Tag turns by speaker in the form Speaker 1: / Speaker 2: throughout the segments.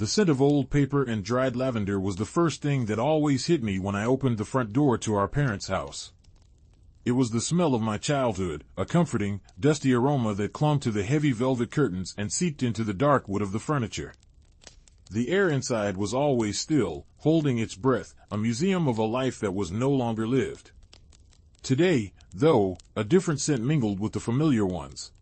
Speaker 1: The scent of old paper and dried lavender was the first thing that always hit me when I opened the front door to our parents' house. It was the smell of my childhood, a comforting, dusty aroma that clung to the heavy velvet curtains and seeped into the dark wood of the furniture. The air inside was always still, holding its breath, a museum of a life that was no longer lived. Today, though, a different scent mingled with the familiar ones.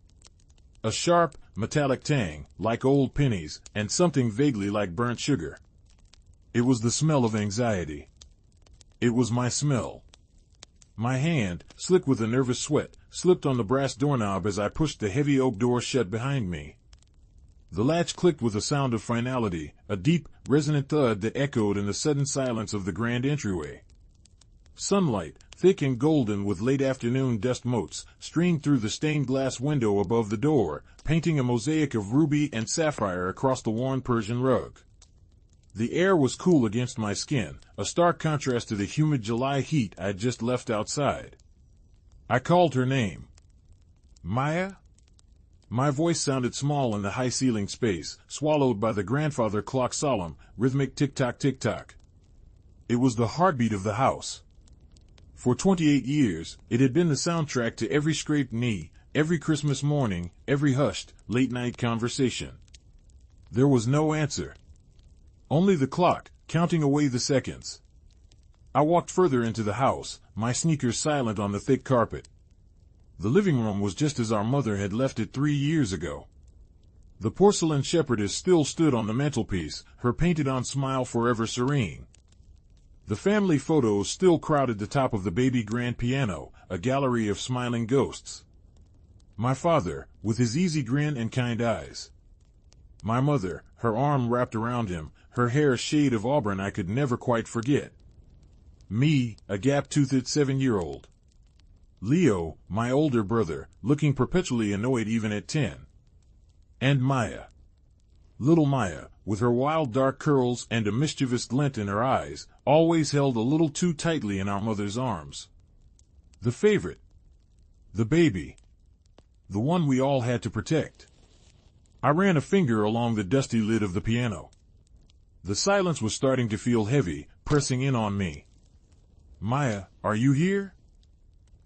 Speaker 1: A sharp, metallic tang, like old pennies, and something vaguely like burnt sugar. It was the smell of anxiety. It was my smell. My hand, slick with a nervous sweat, slipped on the brass doorknob as I pushed the heavy oak door shut behind me. The latch clicked with a sound of finality, a deep, resonant thud that echoed in the sudden silence of the grand entryway. Sunlight, thick and golden with late afternoon dust motes, streamed through the stained glass window above the door, painting a mosaic of ruby and sapphire across the worn Persian rug. The air was cool against my skin, a stark contrast to the humid July heat I'd just left outside. I called her name. Maya? My voice sounded small in the high-ceilinged space, swallowed by the grandfather clock's solemn, rhythmic tick-tock tick-tock. It was the heartbeat of the house. For 28 years, it had been the soundtrack to every scraped knee, every Christmas morning, every hushed, late-night conversation. There was no answer. Only the clock, counting away the seconds. I walked further into the house, my sneakers silent on the thick carpet. The living room was just as our mother had left it 3 years ago. The porcelain shepherdess still stood on the mantelpiece, her painted-on smile forever serene. The family photos still crowded the top of the baby grand piano, a gallery of smiling ghosts. My father, with his easy grin and kind eyes. My mother, her arm wrapped around him, her hair a shade of auburn I could never quite forget. Me, a gap-toothed 7-year-old. Leo, my older brother, looking perpetually annoyed even at 10. And Maya. Little Maya, with her wild dark curls and a mischievous glint in her eyes, always held a little too tightly in our mother's arms. The favorite. The baby. The one we all had to protect. I ran a finger along the dusty lid of the piano. The silence was starting to feel heavy, pressing in on me. Maya, are you here?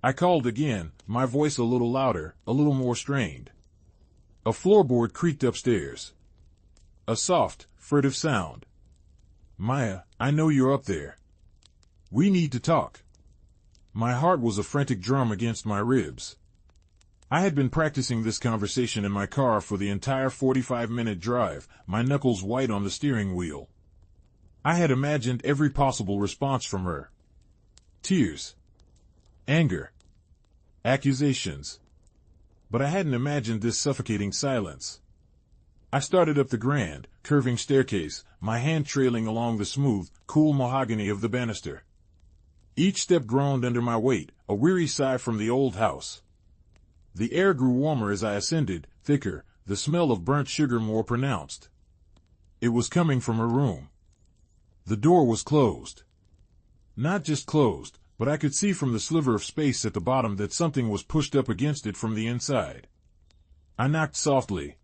Speaker 1: I called again, my voice a little louder, a little more strained. A floorboard creaked upstairs. A soft, furtive sound. Maya, I know you're up there. We need to talk. My heart was a frantic drum against my ribs. I had been practicing this conversation in my car for the entire 45-minute drive, my knuckles white on the steering wheel. I had imagined every possible response from her. Tears. Anger. Accusations. But I hadn't imagined this suffocating silence. I started up the grand, curving staircase, my hand trailing along the smooth, cool mahogany of the banister. Each step groaned under my weight, a weary sigh from the old house. The air grew warmer as I ascended, thicker, the smell of burnt sugar more pronounced. It was coming from her room. The door was closed. Not just closed, but I could see from the sliver of space at the bottom that something was pushed up against it from the inside. I knocked softly.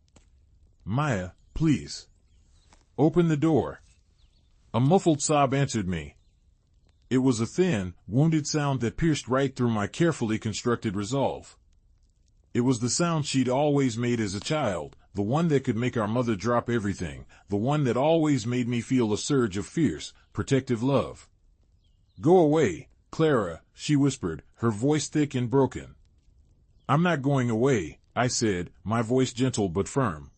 Speaker 1: Maya, please. Open the door. A muffled sob answered me. It was a thin, wounded sound that pierced right through my carefully constructed resolve. It was the sound she'd always made as a child, the one that could make our mother drop everything, the one that always made me feel a surge of fierce, protective love. Go away, Clara, she whispered, her voice thick and broken. I'm not going away, I said, my voice gentle but firm.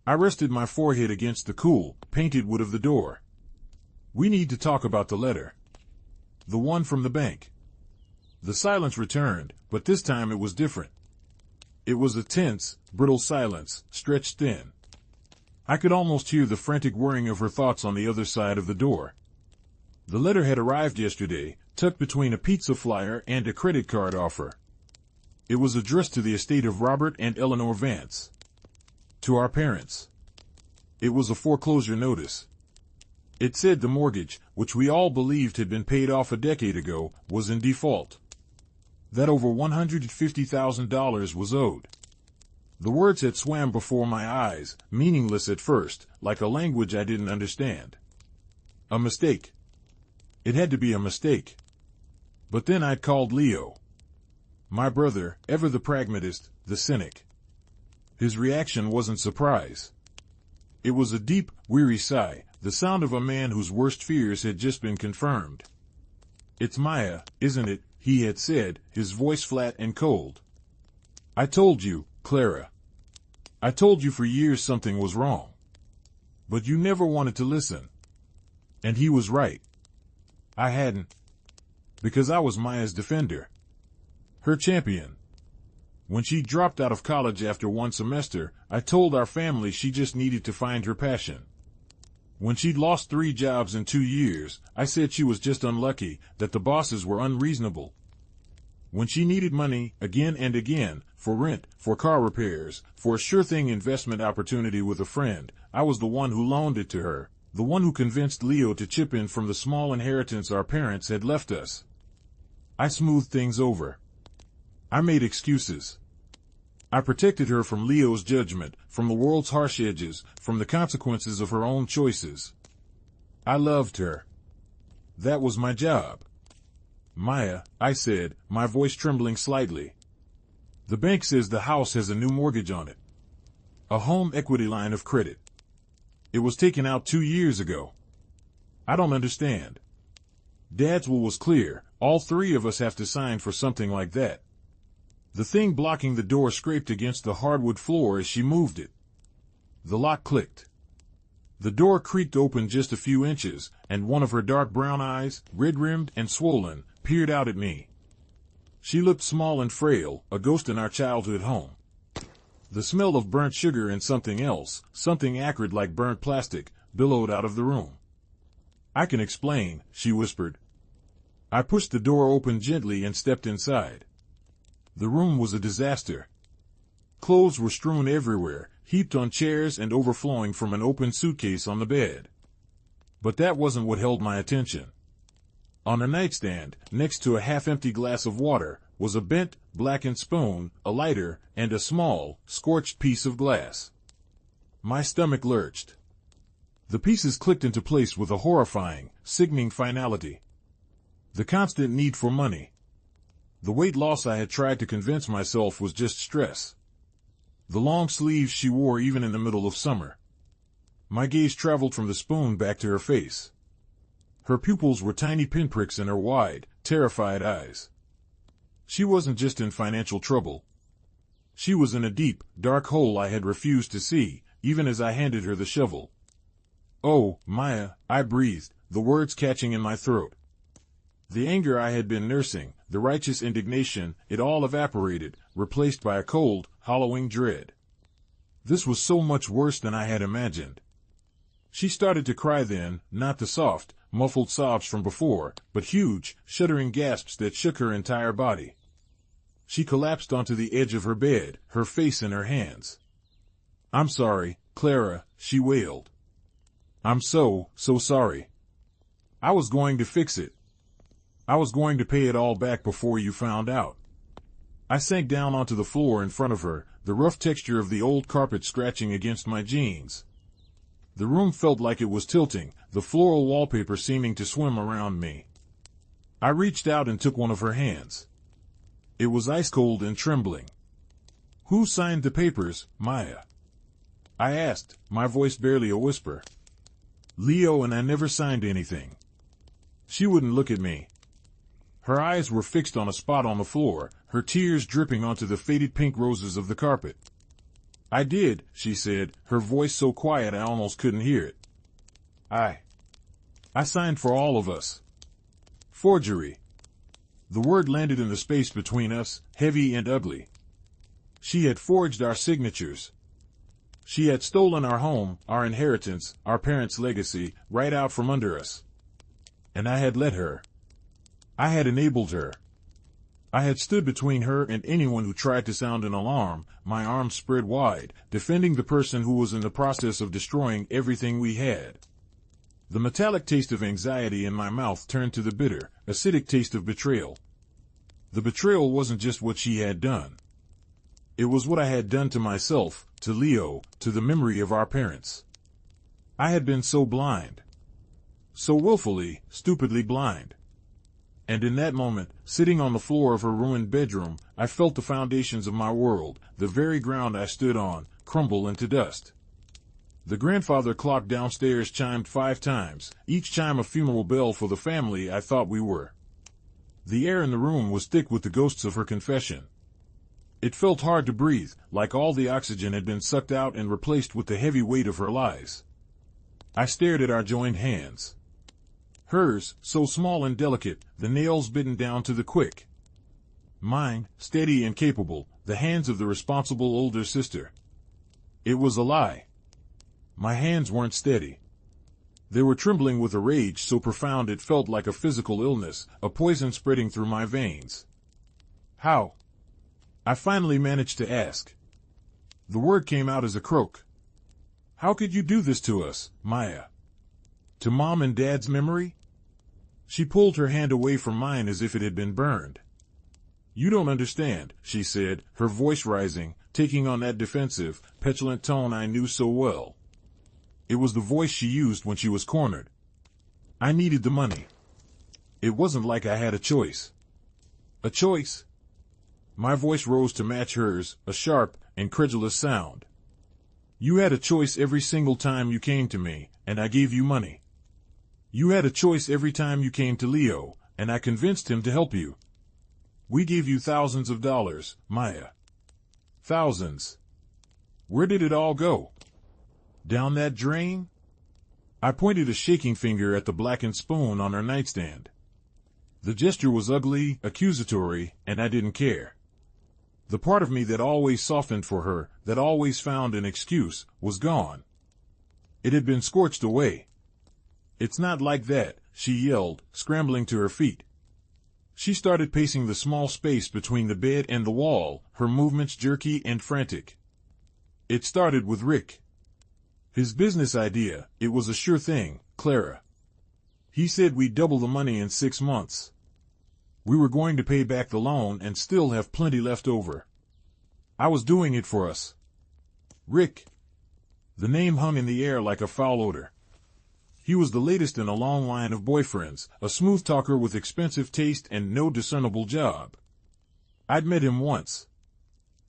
Speaker 1: I rested my forehead against the cool, painted wood of the door. We need to talk about the letter. The one from the bank. The silence returned, but this time it was different. It was a tense, brittle silence, stretched thin. I could almost hear the frantic whirring of her thoughts on the other side of the door. The letter had arrived yesterday, tucked between a pizza flyer and a credit card offer. It was addressed to the estate of Robert and Eleanor Vance. To our parents. It was a foreclosure notice. It said the mortgage, which we all believed had been paid off a decade ago, was in default. That over $150,000 was owed. The words had swam before my eyes, meaningless at first, like a language I didn't understand. A mistake. It had to be a mistake. But then I'd called Leo. My brother, ever the pragmatist, the cynic. His reaction wasn't surprise. It was a deep, weary sigh, the sound of a man whose worst fears had just been confirmed. "It's Maya, isn't it?" he had said, his voice flat and cold. "I told you, Clara. I told you for years something was wrong. But you never wanted to listen." And he was right. I hadn't. Because I was Maya's defender. Her champion. When she dropped out of college after one semester, I told our family she just needed to find her passion. When she'd lost 3 jobs in 2 years, I said she was just unlucky, that the bosses were unreasonable. When she needed money, again and again, for rent, for car repairs, for a sure-thing investment opportunity with a friend, I was the one who loaned it to her, the one who convinced Leo to chip in from the small inheritance our parents had left us. I smoothed things over. I made excuses. I protected her from Leo's judgment, from the world's harsh edges, from the consequences of her own choices. I loved her. That was my job. "Maya," I said, my voice trembling slightly. "The bank says the house has a new mortgage on it. A home equity line of credit. It was taken out 2 years ago. I don't understand. Dad's will was clear, all 3 of us have to sign for something like that." The thing blocking the door scraped against the hardwood floor as she moved it. The lock clicked. The door creaked open just a few inches, and one of her dark brown eyes, red-rimmed and swollen, peered out at me. She looked small and frail, a ghost in our childhood home. The smell of burnt sugar and something else, something acrid like burnt plastic, billowed out of the room. "I can explain," she whispered. I pushed the door open gently and stepped inside. The room was a disaster. Clothes were strewn everywhere, heaped on chairs and overflowing from an open suitcase on the bed. But that wasn't what held my attention. On a nightstand, next to a half-empty glass of water, was a bent, blackened spoon, a lighter, and a small, scorched piece of glass. My stomach lurched. The pieces clicked into place with a horrifying, sickening finality. The constant need for money. The weight loss I had tried to convince myself was just stress. The long sleeves she wore even in the middle of summer. My gaze traveled from the spoon back to her face. Her pupils were tiny pinpricks in her wide, terrified eyes. She wasn't just in financial trouble. She was in a deep, dark hole I had refused to see, even as I handed her the shovel. "Oh, Maya," I breathed, the words catching in my throat. The anger I had been nursing, the righteous indignation, it all evaporated, replaced by a cold, hollowing dread. This was so much worse than I had imagined. She started to cry then, not the soft, muffled sobs from before, but huge, shuddering gasps that shook her entire body. She collapsed onto the edge of her bed, her face in her hands. "I'm sorry, Clara," she wailed. "I'm so sorry. I was going to fix it. I was going to pay it all back before you found out." I sank down onto the floor in front of her, the rough texture of the old carpet scratching against my jeans. The room felt like it was tilting, the floral wallpaper seeming to swim around me. I reached out and took one of her hands. It was ice-cold and trembling. "Who signed the papers, Maya?" I asked, my voice barely a whisper. "Leo, and I never signed anything." She wouldn't look at me. Her eyes were fixed on a spot on the floor, her tears dripping onto the faded pink roses of the carpet. "I did," she said, her voice so quiet I almost couldn't hear it. I signed for all of us." Forgery. The word landed in the space between us, heavy and ugly. She had forged our signatures. She had stolen our home, our inheritance, our parents' legacy, right out from under us. And I had let her. I had enabled her. I had stood between her and anyone who tried to sound an alarm, my arms spread wide, defending the person who was in the process of destroying everything we had. The metallic taste of anxiety in my mouth turned to the bitter, acidic taste of betrayal. The betrayal wasn't just what she had done. It was what I had done to myself, to Leo, to the memory of our parents. I had been so blind. So willfully, stupidly blind. And in that moment, sitting on the floor of her ruined bedroom, I felt the foundations of my world, the very ground I stood on, crumble into dust. The grandfather clock downstairs chimed 5 times, each chime a funeral bell for the family I thought we were. The air in the room was thick with the ghosts of her confession. It felt hard to breathe, like all the oxygen had been sucked out and replaced with the heavy weight of her lies. I stared at our joined hands. Hers, so small and delicate, the nails bitten down to the quick. Mine, steady and capable, the hands of the responsible older sister. It was a lie. My hands weren't steady. They were trembling with a rage so profound it felt like a physical illness, a poison spreading through my veins. How? I finally managed to ask. The word came out as a croak. How could you do this to us, Maya? To Mom and Dad's memory? She pulled her hand away from mine as if it had been burned. You don't understand, she said, her voice rising, taking on that defensive, petulant tone I knew so well. It was the voice she used when she was cornered. I needed the money. It wasn't like I had a choice. A choice? My voice rose to match hers, a sharp, incredulous sound. You had a choice every single time you came to me, and I gave you money. You had a choice every time you came to Leo, and I convinced him to help you. We gave you thousands of dollars, Maya. Thousands. Where did it all go? Down that drain? I pointed a shaking finger at the blackened spoon on her nightstand. The gesture was ugly, accusatory, and I didn't care. The part of me that always softened for her, that always found an excuse, was gone. It had been scorched away. It's not like that, she yelled, scrambling to her feet. She started pacing the small space between the bed and the wall, her movements jerky and frantic. It started with Rick. His business idea, it was a sure thing, Clara. He said we'd double the money in 6 months. We were going to pay back the loan and still have plenty left over. I was doing it for us. Rick. The name hung in the air like a foul odor. He was the latest in a long line of boyfriends, a smooth talker with expensive taste and no discernible job. I'd met him once.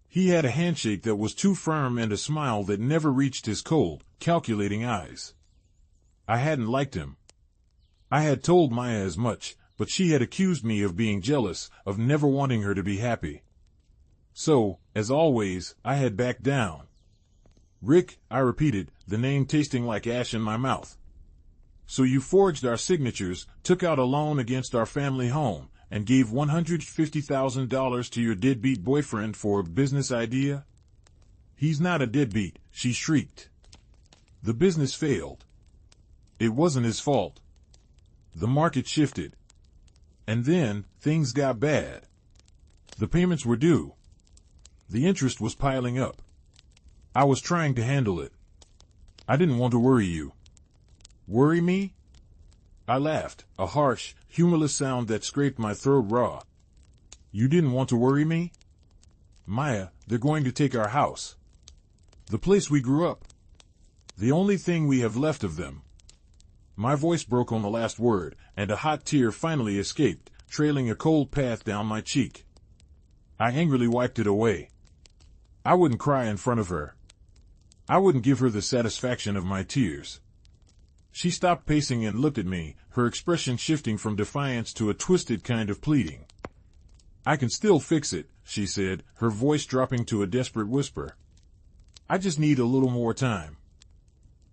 Speaker 1: He had a handshake that was too firm and a smile that never reached his cold, calculating eyes. I hadn't liked him. I had told Maya as much, but she had accused me of being jealous, of never wanting her to be happy. So, as always, I had backed down. Rick, I repeated, the name tasting like ash in my mouth. So you forged our signatures, took out a loan against our family home, and gave $150,000 to your deadbeat boyfriend for a business idea? He's not a deadbeat, she shrieked. The business failed. It wasn't his fault. The market shifted. And then, things got bad. The payments were due. The interest was piling up. I was trying to handle it. I didn't want to worry you. Worry me? I laughed, a harsh, humorless sound that scraped my throat raw. You didn't want to worry me? Maya, they're going to take our house. The place we grew up. The only thing we have left of them. My voice broke on the last word, and a hot tear finally escaped, trailing a cold path down my cheek. I angrily wiped it away. I wouldn't cry in front of her. I wouldn't give her the satisfaction of my tears. She stopped pacing and looked at me, her expression shifting from defiance to a twisted kind of pleading. I can still fix it, she said, her voice dropping to a desperate whisper. I just need a little more time.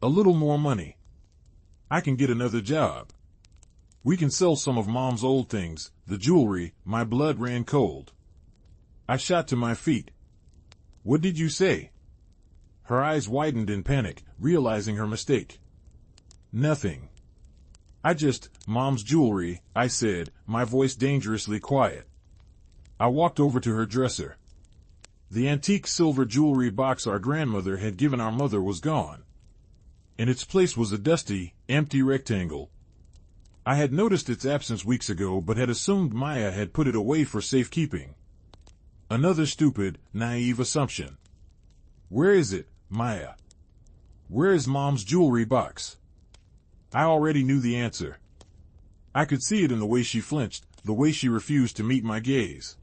Speaker 1: A little more money. I can get another job. We can sell some of Mom's old things, the jewelry. My blood ran cold. I shot to my feet. What did you say? Her eyes widened in panic, realizing her mistake. Nothing. Mom's jewelry, I said, my voice dangerously quiet. I walked over to her dresser. The antique silver jewelry box our grandmother had given our mother was gone. In its place was a dusty, empty rectangle. I had noticed its absence weeks ago but had assumed Maya had put it away for safekeeping. Another stupid, naive assumption. Where is it, Maya? Where is Mom's jewelry box? I already knew the answer. I could see it in the way she flinched, the way she refused to meet my gaze.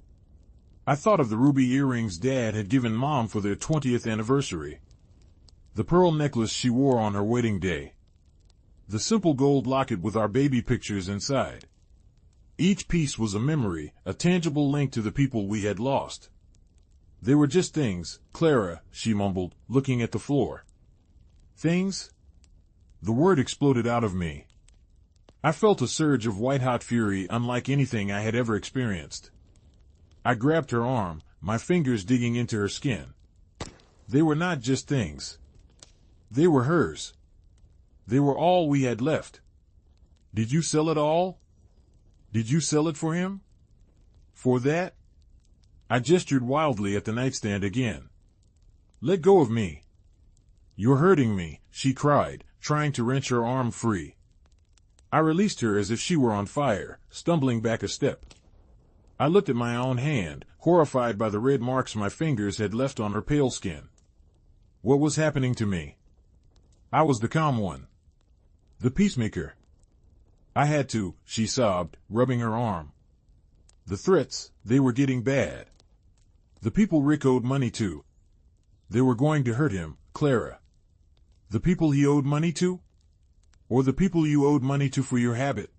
Speaker 1: I thought of the ruby earrings Dad had given Mom for their 20th anniversary. The pearl necklace she wore on her wedding day. The simple gold locket with our baby pictures inside. Each piece was a memory, a tangible link to the people we had lost. They were just things, Clara, she mumbled, looking at the floor. Things? The word exploded out of me. I felt a surge of white-hot fury unlike anything I had ever experienced. I grabbed her arm, my fingers digging into her skin. They were not just things. They were hers. They were all we had left. Did you sell it all? Did you sell it for him? For that? I gestured wildly at the nightstand again. Let go of me. You're hurting me, she cried, trying to wrench her arm free. I released her as if she were on fire, stumbling back a step. I looked at my own hand, horrified by the red marks my fingers had left on her pale skin. What was happening to me? I was the calm one. The peacemaker. I had to, she sobbed, rubbing her arm. The threats, they were getting bad. The people Rick owed money to. They were going to hurt him, Clara. The people he owed money to? Or the people you owed money to for your habit?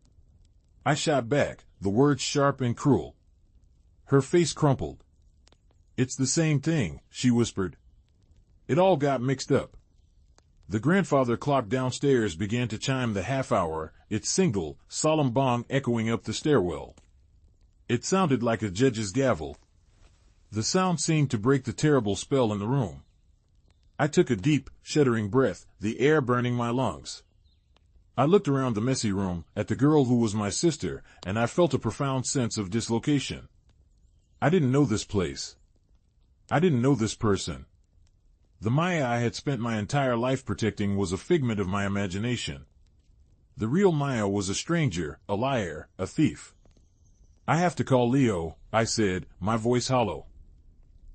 Speaker 1: I shot back, the words sharp and cruel. Her face crumpled. It's the same thing, she whispered. It all got mixed up. The grandfather clock downstairs began to chime the half-hour, its single, solemn bong echoing up the stairwell. It sounded like a judge's gavel. The sound seemed to break the terrible spell in the room. I took a deep, shuddering breath, the air burning my lungs. I looked around the messy room, at the girl who was my sister, and I felt a profound sense of dislocation. I didn't know this place. I didn't know this person. The Maya I had spent my entire life protecting was a figment of my imagination. The real Maya was a stranger, a liar, a thief. I have to call Leo, I said, my voice hollow.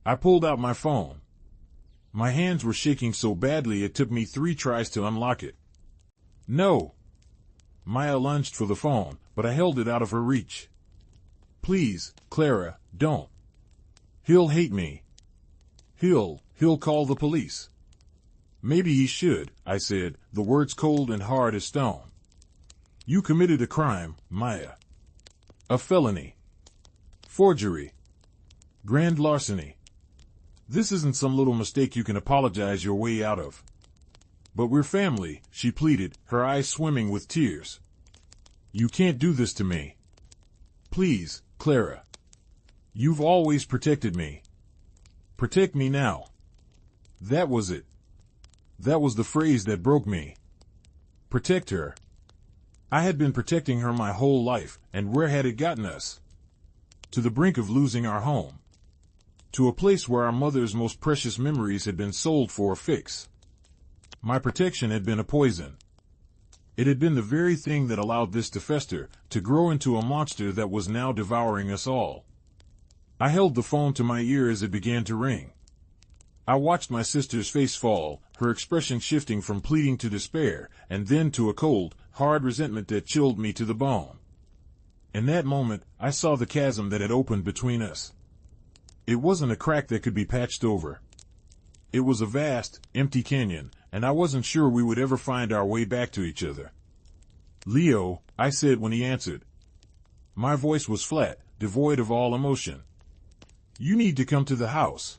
Speaker 1: I pulled out my phone. My hands were shaking so badly it took me 3 tries to unlock it. No. Maya lunged for the phone, but I held it out of her reach. Please, Clara, don't. He'll hate me. He'll call the police. Maybe he should, I said, the words cold and hard as stone. You committed a crime, Maya. A felony. Forgery. Grand larceny. This isn't some little mistake you can apologize your way out of. But we're family, she pleaded, her eyes swimming with tears. You can't do this to me. Please, Clara. You've always protected me. Protect me now. That was it. That was the phrase that broke me. Protect her. I had been protecting her my whole life, and where had it gotten us? To the brink of losing our home. To a place where our mother's most precious memories had been sold for a fix. My protection had been a poison. It had been the very thing that allowed this to fester, to grow into a monster that was now devouring us all. I held the phone to my ear as it began to ring. I watched my sister's face fall, her expression shifting from pleading to despair, and then to a cold, hard resentment that chilled me to the bone. In that moment, I saw the chasm that had opened between us. It wasn't a crack that could be patched over. It was a vast, empty canyon, and I wasn't sure we would ever find our way back to each other. Leo, I said when he answered. My voice was flat, devoid of all emotion. You need to come to the house.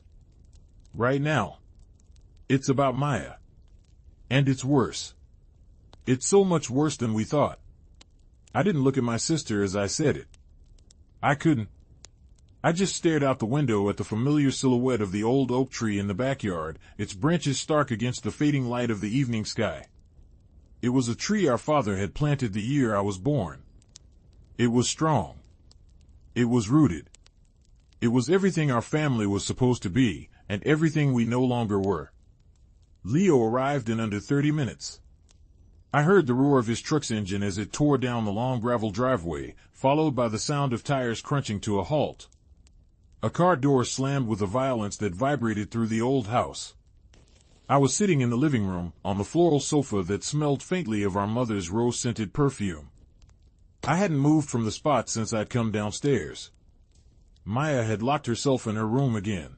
Speaker 1: Right now. It's about Maya. And it's worse. It's so much worse than we thought. I didn't look at my sister as I said it. I couldn't. I just stared out the window at the familiar silhouette of the old oak tree in the backyard, its branches stark against the fading light of the evening sky. It was a tree our father had planted the year I was born. It was strong. It was rooted. It was everything our family was supposed to be, and everything we no longer were. Leo arrived in under 30 minutes. I heard the roar of his truck's engine as it tore down the long gravel driveway, followed by the sound of tires crunching to a halt. A car door slammed with a violence that vibrated through the old house. I was sitting in the living room, on the floral sofa that smelled faintly of our mother's rose-scented perfume. I hadn't moved from the spot since I'd come downstairs. Maya had locked herself in her room again.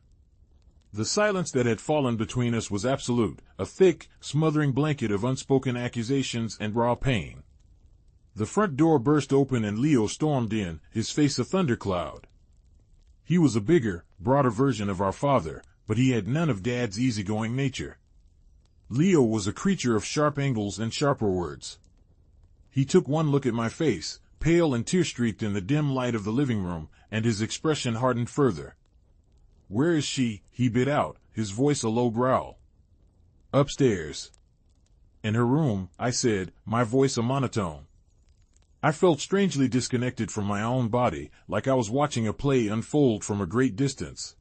Speaker 1: The silence that had fallen between us was absolute, a thick, smothering blanket of unspoken accusations and raw pain. The front door burst open and Leo stormed in, his face a thundercloud. He was a bigger, broader version of our father, but he had none of Dad's easygoing nature. Leo was a creature of sharp angles and sharper words. He took one look at my face, pale and tear-streaked in the dim light of the living room, and his expression hardened further. "Where is she?" he bit out, his voice a low growl. "Upstairs." "In her room," I said, my voice a monotone. I felt strangely disconnected from my own body, like I was watching a play unfold from a great distance.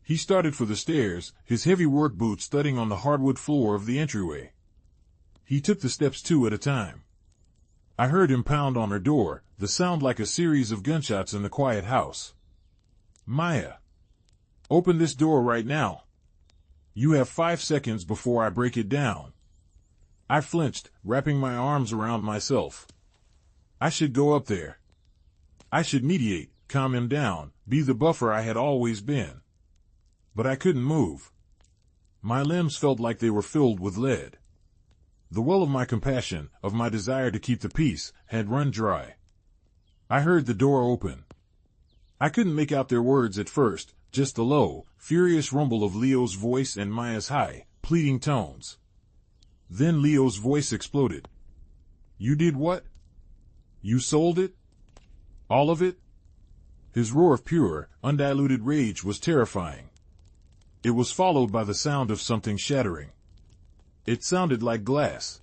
Speaker 1: He started for the stairs, his heavy work boots thudding on the hardwood floor of the entryway. He took the steps 2 at a time. I heard him pound on her door, the sound like a series of gunshots in the quiet house. "Maya, open this door right now. You have 5 seconds before I break it down." I flinched, wrapping my arms around myself. I should go up there. I should mediate, calm him down, be the buffer I had always been. But I couldn't move. My limbs felt like they were filled with lead. The well of my compassion, of my desire to keep the peace, had run dry. I heard the door open. I couldn't make out their words at first, just the low, furious rumble of Leo's voice and Maya's high, pleading tones. Then Leo's voice exploded. "You did what? You sold it? All of it?" His roar of pure, undiluted rage was terrifying. It was followed by the sound of something shattering. It sounded like glass.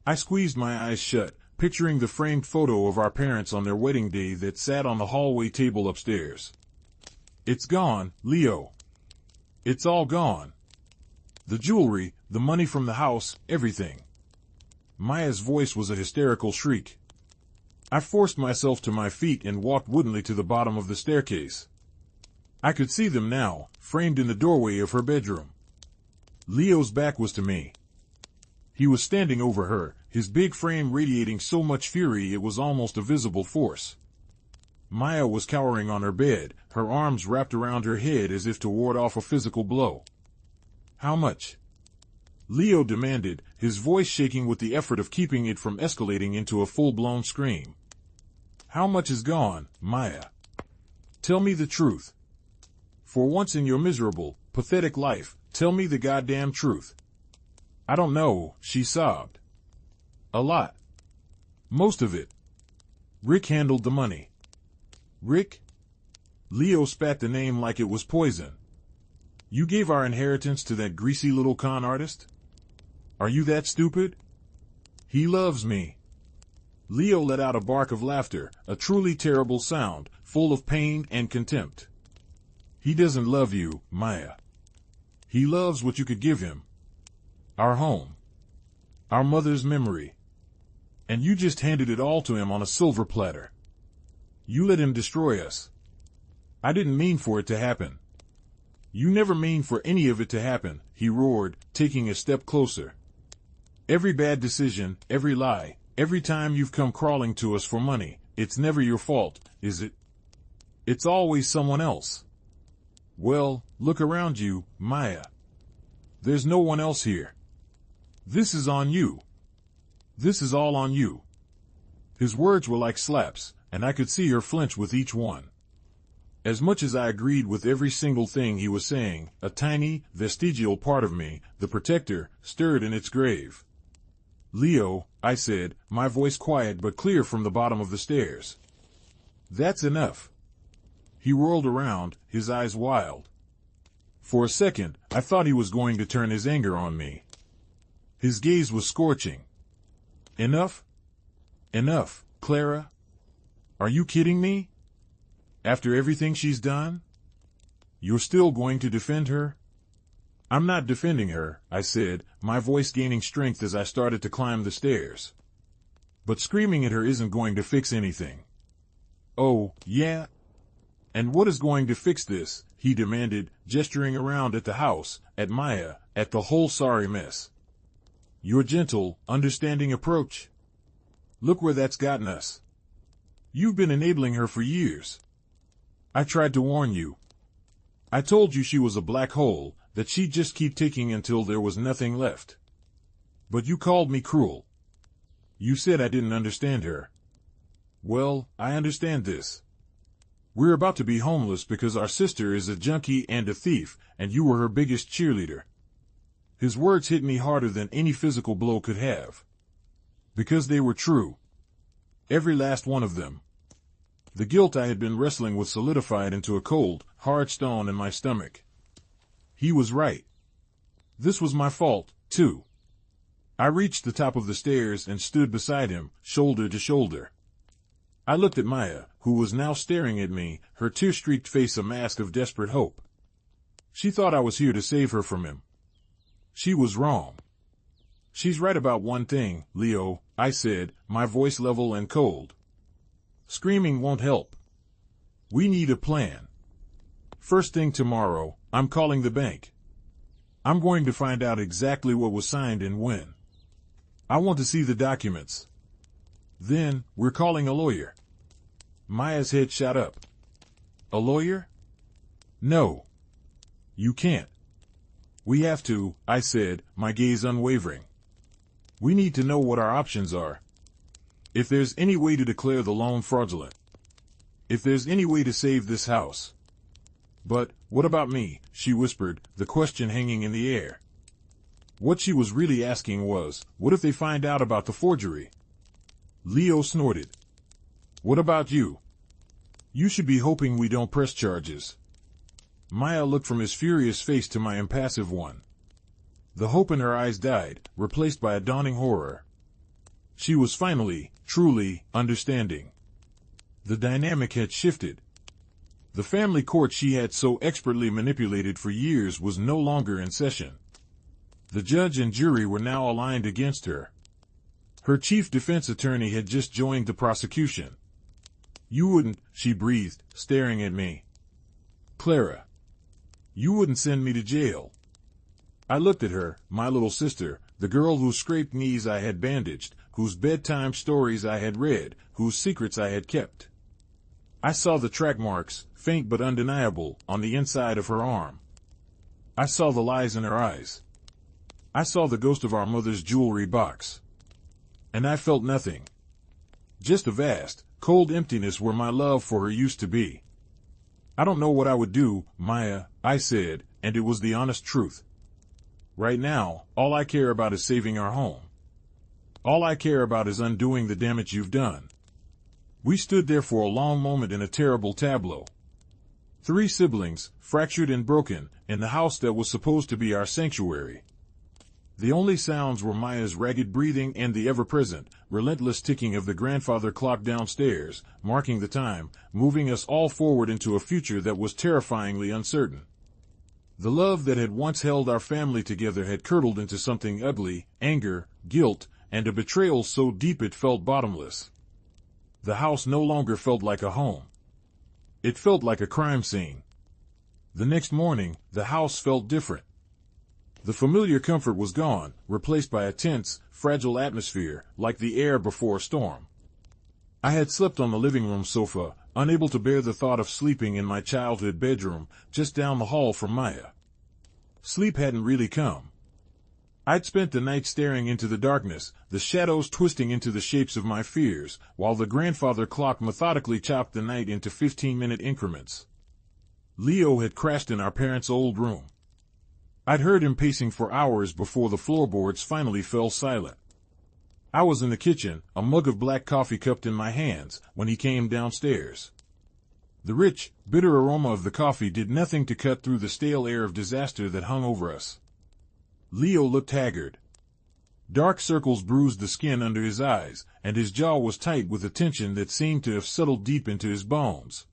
Speaker 1: I squeezed my eyes shut, picturing the framed photo of our parents on their wedding day that sat on the hallway table upstairs. "It's gone, Leo. It's all gone. The jewelry, the money from the house, everything." Maya's voice was a hysterical shriek. I forced myself to my feet and walked woodenly to the bottom of the staircase. I could see them now, framed in the doorway of her bedroom. Leo's back was to me. He was standing over her, his big frame radiating so much fury it was almost a visible force. Maya was cowering on her bed, her arms wrapped around her head as if to ward off a physical blow. "How much?" Leo demanded, his voice shaking with the effort of keeping it from escalating into a full-blown scream. "How much is gone, Maya? Tell me the truth. For once in your miserable, pathetic life, tell me the goddamn truth." "I don't know," she sobbed. "A lot. Most of it. Rick handled the money." "Rick?" Leo spat the name like it was poison. "You gave our inheritance to that greasy little con artist? Are you that stupid? He loves me." Leo let out a bark of laughter, a truly terrible sound, full of pain and contempt. "He doesn't love you, Maya. He loves what you could give him. Our home. Our mother's memory. And you just handed it all to him on a silver platter. You let him destroy us. I didn't mean for it to happen." "You never mean for any of it to happen," he roared, taking a step closer. "Every bad decision, every lie, every time you've come crawling to us for money, it's never your fault, is it? It's always someone else. Well, look around you, Maya. There's no one else here. This is on you. This is all on you." His words were like slaps, and I could see her flinch with each one. As much as I agreed with every single thing he was saying, a tiny, vestigial part of me, the protector, stirred in its grave. "Leo," I said, my voice quiet but clear from the bottom of the stairs. "That's enough." He whirled around, his eyes wild. For a second, I thought he was going to turn his anger on me. His gaze was scorching. "Enough? Enough, Clara? Are you kidding me? After everything she's done? You're still going to defend her?" "I'm not defending her," I said, my voice gaining strength as I started to climb the stairs. "But screaming at her isn't going to fix anything." "Oh, yeah? And what is going to fix this? He demanded, gesturing around at the house, at Maya, at the whole sorry mess. Your gentle, understanding approach. Look where that's gotten us. You've been enabling her for years. I tried to warn you. I told you she was a black hole, that she'd just keep ticking until there was nothing left. But you called me cruel. You said I didn't understand her. Well, I understand this. We're about to be homeless because our sister is a junkie and a thief, and you were her biggest cheerleader. His words hit me harder than any physical blow could have. Because they were true. Every last one of them. The guilt I had been wrestling with solidified into a cold, hard stone in my stomach. He was right. This was my fault, too. I reached the top of the stairs and stood beside him, shoulder to shoulder. I looked at Maya, who was now staring at me, her tear-streaked face a mask of desperate hope. She thought I was here to save her from him. She was wrong. She's right about one thing, Leo, I said, my voice level and cold. Screaming won't help. We need a plan. First thing tomorrow, I'm calling the bank. I'm going to find out exactly what was signed and when. I want to see the documents. Then, we're calling a lawyer. Maya's head shot up. A lawyer? No. You can't. We have to, I said, my gaze unwavering. We need to know what our options are. If there's any way to declare the loan fraudulent. If there's any way to save this house. But, what about me? She whispered, the question hanging in the air. What she was really asking was, what if they find out about the forgery? Leo snorted. What about you? You should be hoping we don't press charges. Maya looked from his furious face to my impassive one. The hope in her eyes died, replaced by a dawning horror. She was finally, truly, understanding. The dynamic had shifted. The family court she had so expertly manipulated for years was no longer in session. The judge and jury were now aligned against her. Her chief defense attorney had just joined the prosecution. You wouldn't, she breathed, staring at me. Clara. You wouldn't send me to jail. I looked at her, my little sister, the girl whose scraped knees I had bandaged, whose bedtime stories I had read, whose secrets I had kept. I saw the track marks, faint but undeniable, on the inside of her arm. I saw the lies in her eyes. I saw the ghost of our mother's jewelry box. And I felt nothing. Just a vast, cold emptiness where my love for her used to be. I don't know what I would do, Maya, I said, and it was the honest truth. Right now, all I care about is saving our home. All I care about is undoing the damage you've done. We stood there for a long moment in a terrible tableau. 3 siblings, fractured and broken, in the house that was supposed to be our sanctuary. The only sounds were Maya's ragged breathing and the ever-present, relentless ticking of the grandfather clock downstairs, marking the time, moving us all forward into a future that was terrifyingly uncertain. The love that had once held our family together had curdled into something ugly, anger, guilt, and a betrayal so deep it felt bottomless. The house no longer felt like a home. It felt like a crime scene. The next morning, the house felt different. The familiar comfort was gone, replaced by a tense, fragile atmosphere, like the air before a storm. I had slept on the living room sofa, unable to bear the thought of sleeping in my childhood bedroom, just down the hall from Maya. Sleep hadn't really come. I'd spent the night staring into the darkness, the shadows twisting into the shapes of my fears, while the grandfather clock methodically chopped the night into 15-minute increments. Leo had crashed in our parents' old room. I'd heard him pacing for hours before the floorboards finally fell silent. I was in the kitchen, a mug of black coffee cupped in my hands, when he came downstairs. The rich, bitter aroma of the coffee did nothing to cut through the stale air of disaster that hung over us. Leo looked haggard. Dark circles bruised the skin under his eyes, and his jaw was tight with a tension that seemed to have settled deep into his bones.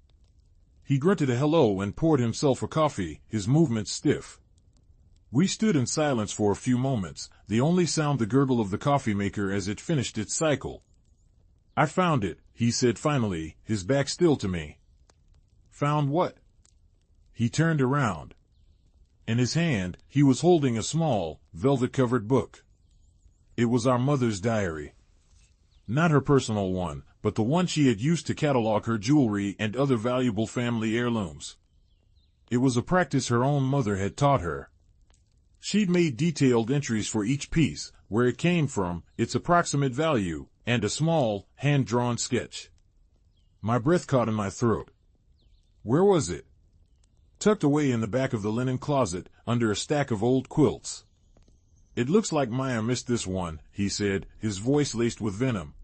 Speaker 1: He grunted a hello and poured himself a coffee, his movements stiff. We stood in silence for a few moments, the only sound the gurgle of the coffee maker as it finished its cycle. I found it, he said finally, his back still to me. Found what? He turned around. In his hand, he was holding a small, velvet-covered book. It was our mother's diary. Not her personal one, but the one she had used to catalog her jewelry and other valuable family heirlooms. It was a practice her own mother had taught her. She'd made detailed entries for each piece, where it came from, its approximate value, and a small, hand-drawn sketch. My breath caught in my throat. Where was it? Tucked away in the back of the linen closet, under a stack of old quilts. It looks like Maya missed this one, he said, his voice laced with venom.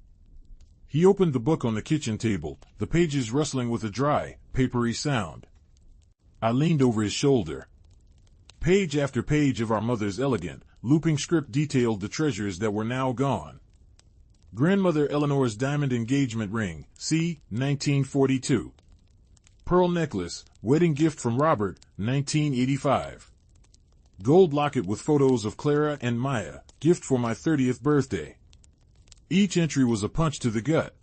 Speaker 1: He opened the book on the kitchen table, the pages rustling with a dry, papery sound. I leaned over his shoulder. Page after page of our mother's elegant, looping script detailed the treasures that were now gone. Grandmother Eleanor's diamond engagement ring, c. 1942. Pearl necklace, wedding gift from Robert, 1985. Gold locket with photos of Clara and Maya, gift for my 30th birthday. Each entry was a punch to the gut.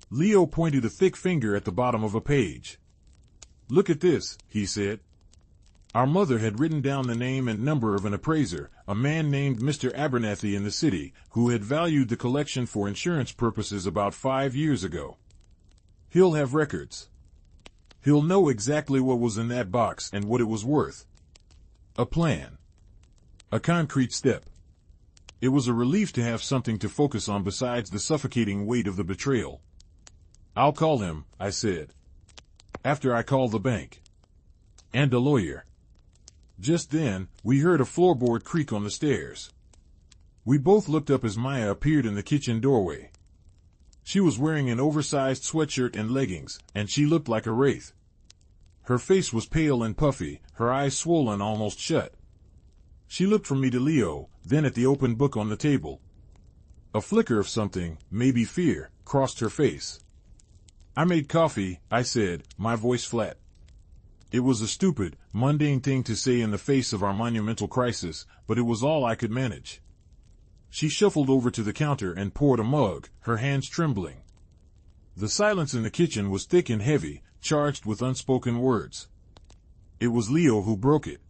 Speaker 1: Leo pointed a thick finger at the bottom of a page. Look at this, he said. Our mother had written down the name and number of an appraiser, a man named Mr. Abernathy in the city, who had valued the collection for insurance purposes about 5 years ago. He'll have records. He'll know exactly what was in that box and what it was worth. A plan. A concrete step. It was a relief to have something to focus on besides the suffocating weight of the betrayal. I'll call him, I said. After I call the bank. And a lawyer. Just then, we heard a floorboard creak on the stairs. We both looked up as Maya appeared in the kitchen doorway. She was wearing an oversized sweatshirt and leggings, and she looked like a wraith. Her face was pale and puffy, her eyes swollen almost shut. She looked from me to Leo, then at the open book on the table. A flicker of something, maybe fear, crossed her face. I made coffee, I said, my voice flat. It was a stupid, mundane thing to say in the face of our monumental crisis, but it was all I could manage. She shuffled over to the counter and poured a mug, her hands trembling. The silence in the kitchen was thick and heavy, charged with unspoken words. It was Leo who broke it.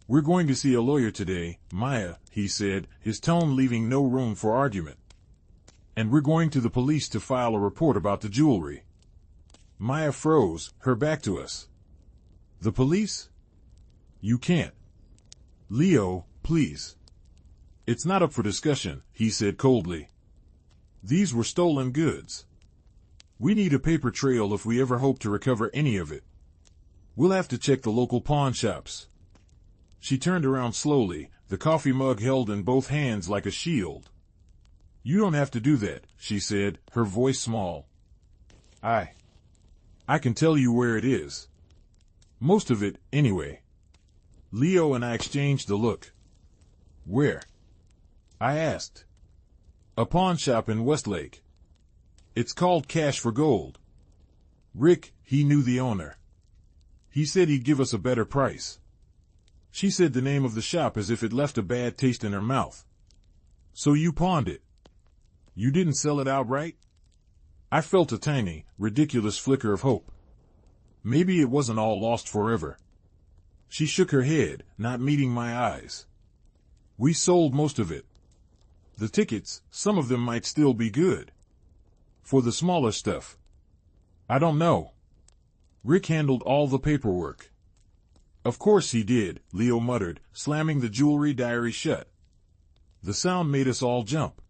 Speaker 1: We're going to see a lawyer today, Maya, he said, his tone leaving no room for argument. And we're going to the police to file a report about the jewelry. Maya froze, her back to us. The police? You can't. Leo, please. It's not up for discussion, he said coldly. These were stolen goods. We need a paper trail if we ever hope to recover any of it. We'll have to check the local pawn shops. She turned around slowly, the coffee mug held in both hands like a shield. You don't have to do that, she said, her voice small. I can tell you where it is. Most of it, anyway. Leo and I exchanged a look. Where? I asked. A pawn shop in Westlake. It's called Cash for Gold. Rick, he knew the owner. He said he'd give us a better price. She said the name of the shop as if it left a bad taste in her mouth. So you pawned it. You didn't sell it outright? I felt a tiny, ridiculous flicker of hope. Maybe it wasn't all lost forever. She shook her head, not meeting my eyes. We sold most of it. The tickets, some of them might still be good. For the smaller stuff. I don't know. Rick handled all the paperwork. Of course he did, Leo muttered, slamming the jewelry diary shut. The sound made us all jump.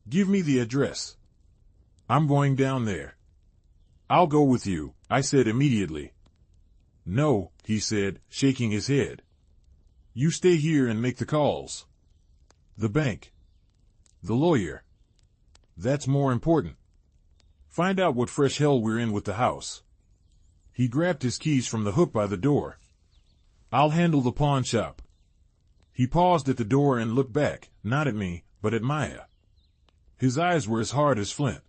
Speaker 1: Give me the address. I'm going down there. I'll go with you, I said immediately. No, he said, shaking his head. You stay here and make the calls. The bank. The lawyer. That's more important. Find out what fresh hell we're in with the house. He grabbed his keys from the hook by the door. I'll handle the pawn shop. He paused at the door and looked back, not at me, but at Maya. His eyes were as hard as flint.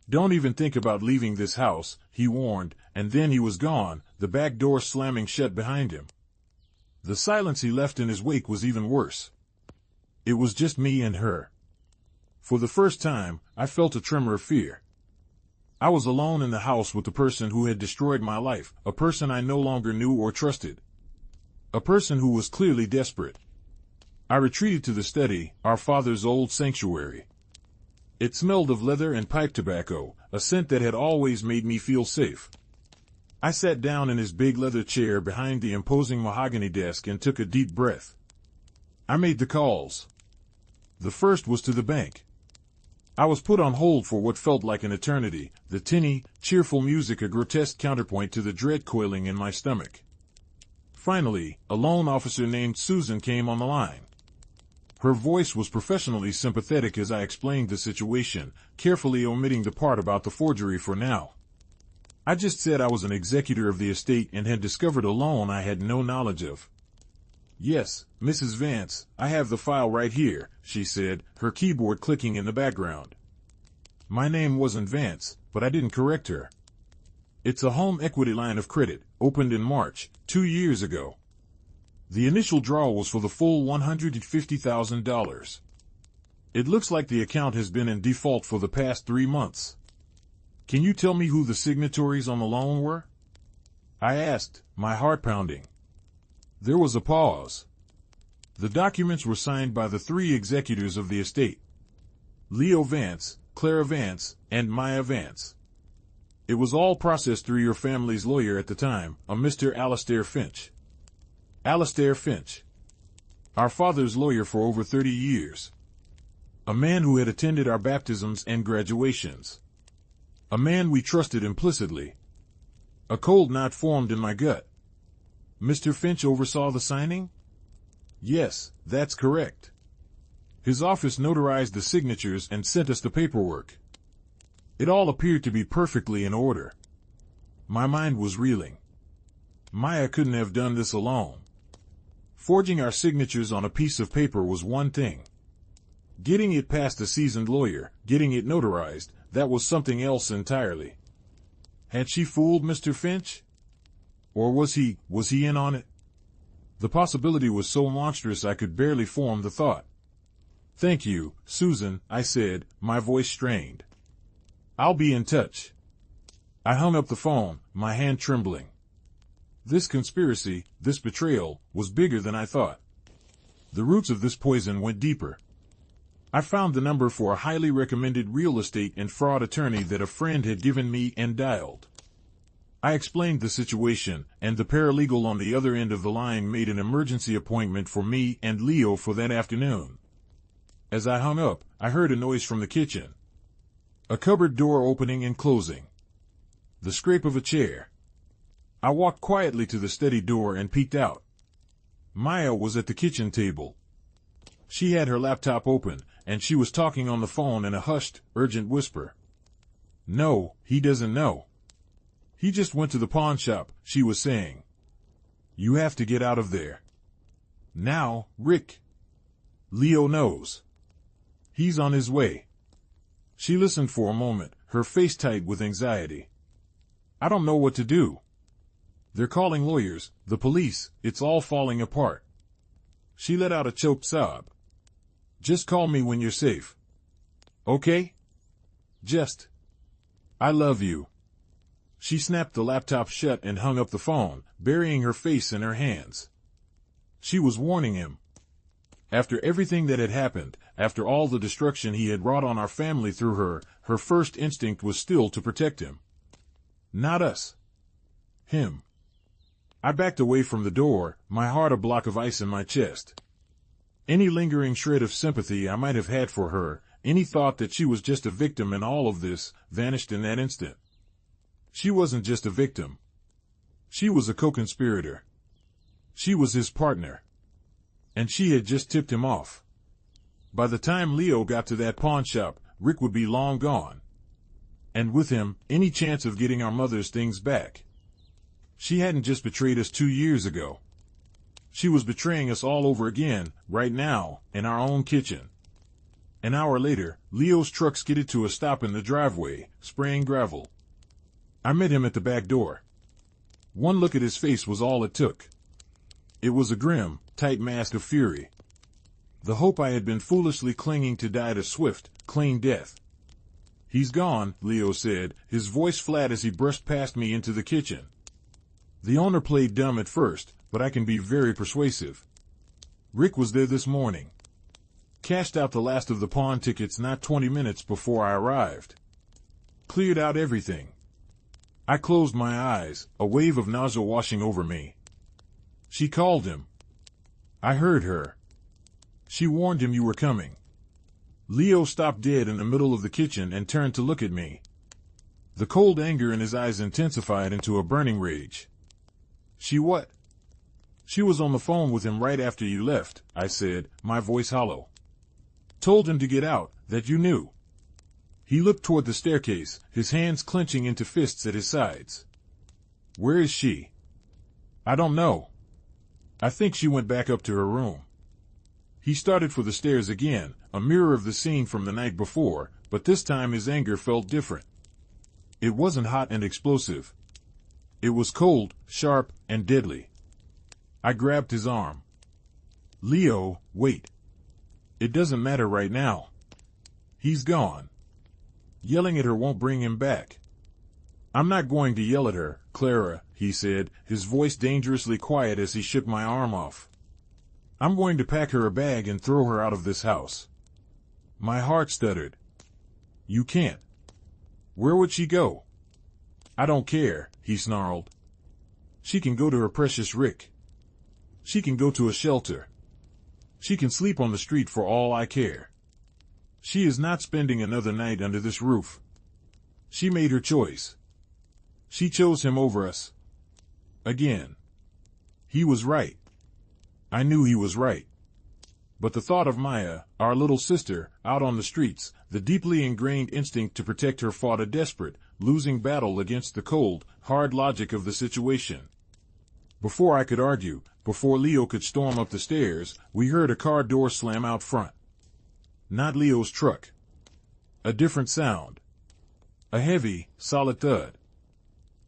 Speaker 1: Don't even think about leaving this house, he warned, and then he was gone, the back door slamming shut behind him. The silence he left in his wake was even worse. It was just me and her. For the first time, I felt a tremor of fear. I was alone in the house with the person who had destroyed my life, a person I no longer knew or trusted. A person who was clearly desperate. I retreated to the study, our father's old sanctuary. It smelled of leather and pipe tobacco, a scent that had always made me feel safe. I sat down in his big leather chair behind the imposing mahogany desk and took a deep breath. I made the calls. The first was to the bank. I was put on hold for what felt like an eternity, the tinny, cheerful music a grotesque counterpoint to the dread coiling in my stomach. Finally, a loan officer named Susan came on the line. Her voice was professionally sympathetic as I explained the situation, carefully omitting the part about the forgery for now. I just said I was an executor of the estate and had discovered a loan I had no knowledge of. "Yes, Mrs. Vance, I have the file right here," she said, her keyboard clicking in the background. My name wasn't Vance, but I didn't correct her. "It's a home equity line of credit, opened in March, 2 years ago. The initial draw was for the full $150,000. It looks like the account has been in default for the past 3 months. Can you tell me who the signatories on the loan were?" I asked, my heart pounding. There was a pause. The documents were signed by the 3 executors of the estate: Leo Vance, Clara Vance, and Maya Vance. It was all processed through your family's lawyer at the time, a Mr. Alastair Finch. Alastair Finch. Our father's lawyer for over 30 years. A man who had attended our baptisms and graduations. A man we trusted implicitly. A cold knot formed in my gut. Mr. Finch oversaw the signing? Yes, that's correct. His office notarized the signatures and sent us the paperwork. It all appeared to be perfectly in order. My mind was reeling. Maya couldn't have done this alone. Forging our signatures on a piece of paper was one thing. Getting it past a seasoned lawyer, getting it notarized, that was something else entirely. Had she fooled Mr. Finch? Or was he in on it? The possibility was so monstrous I could barely form the thought. "Thank you, Susan," I said, my voice strained. "I'll be in touch." I hung up the phone, my hand trembling. This conspiracy, this betrayal, was bigger than I thought. The roots of this poison went deeper. I found the number for a highly recommended real estate and fraud attorney that a friend had given me and dialed. I explained the situation, and the paralegal on the other end of the line made an emergency appointment for me and Leo for that afternoon. As I hung up, I heard a noise from the kitchen. A cupboard door opening and closing. The scrape of a chair. I walked quietly to the study door and peeked out. Maya was at the kitchen table. She had her laptop open, and she was talking on the phone in a hushed, urgent whisper. "No, he doesn't know. He just went to the pawn shop," she was saying. "You have to get out of there. Now, Rick. Leo knows. He's on his way." She listened for a moment, her face tight with anxiety. "I don't know what to do. They're calling lawyers, the police, it's all falling apart." She let out a choked sob. "Just call me when you're safe. Okay? Just. I love you." She snapped the laptop shut and hung up the phone, burying her face in her hands. She was warning him. After everything that had happened, after all the destruction he had wrought on our family through her, her first instinct was still to protect him. Not us. Him. I backed away from the door, my heart a block of ice in my chest. Any lingering shred of sympathy I might have had for her, any thought that she was just a victim in all of this, vanished in that instant. She wasn't just a victim. She was a co-conspirator. She was his partner. And she had just tipped him off. By the time Leo got to that pawn shop, Rick would be long gone. And with him, any chance of getting our mother's things back. She hadn't just betrayed us 2 years ago. She was betraying us all over again, right now, in our own kitchen. An hour later, Leo's truck skidded to a stop in the driveway, spraying gravel. I met him at the back door. One look at his face was all it took. It was a grim, tight mask of fury. The hope I had been foolishly clinging to died a swift, clean death. He's gone, Leo said, his voice flat as he brushed past me into the kitchen. The owner played dumb at first, but I can be very persuasive. Rick was there this morning. Cashed out the last of the pawn tickets not 20 minutes before I arrived. Cleared out everything. I closed my eyes, a wave of nausea washing over me. She called him. I heard her. She warned him you were coming. Leo stopped dead in the middle of the kitchen and turned to look at me. The cold anger in his eyes intensified into a burning rage. She what? She was on the phone with him right after you left, I said, my voice hollow. Told him to get out, that you knew. He looked toward the staircase, his hands clenching into fists at his sides. Where is she? I don't know. I think she went back up to her room. He started for the stairs again, a mirror of the scene from the night before, but this time his anger felt different. It wasn't hot and explosive. It was cold, sharp, and deadly. I grabbed his arm. Leo, wait. It doesn't matter right now. He's gone. Yelling at her won't bring him back. I'm not going to yell at her, Clara, he said, his voice dangerously quiet as he shook my arm off. I'm going to pack her a bag and throw her out of this house. My heart stuttered. You can't. Where would she go? I don't care, he snarled. She can go to her precious Rick. She can go to a shelter. She can sleep on the street for all I care. She is not spending another night under this roof. She made her choice. She chose him over us. Again. He was right. I knew he was right. But the thought of Maya, our little sister, out on the streets, the deeply ingrained instinct to protect her fought a desperate, losing battle against the cold, hard logic of the situation. Before I could argue, before Leo could storm up the stairs, we heard a car door slam out front. Not Leo's truck. A different sound. A heavy, solid thud.